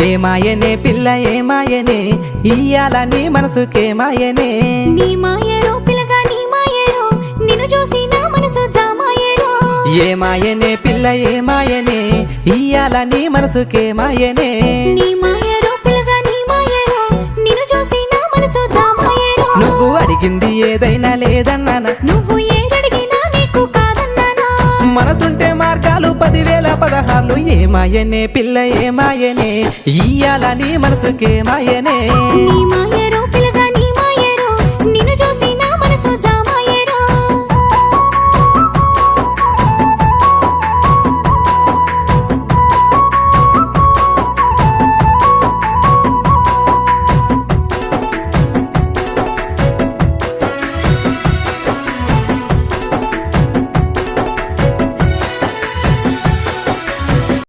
ఏమాయనే పిల్ల ఏమాయనే ఇయ్యాల నీ మనసుకే మాయనే నీ మాయరో పిల్లగా నీ మాయరో నిన్ను చూసి నా మనసు జామాయరో ఏమాయనే పిల్ల ఏమాయనే ఇయ్యాల నీ మనసుకే మాయనే నీ మాయరో పిల్లగా నీ మాయరో నిన్ను చూసి నా మనసు జామాయరో నువ్వు అడిగింది ఏదైనా లేదన్నానా నువ్వు ఏదడిగినా నీకు కాదన్నానా మనసుంటే మార్గాలు 10,000 16 ఏమాయనే పిల్ల ఏమాయనే ఇయ్యాల నీ మనసుకే మాయనే నీ మాయ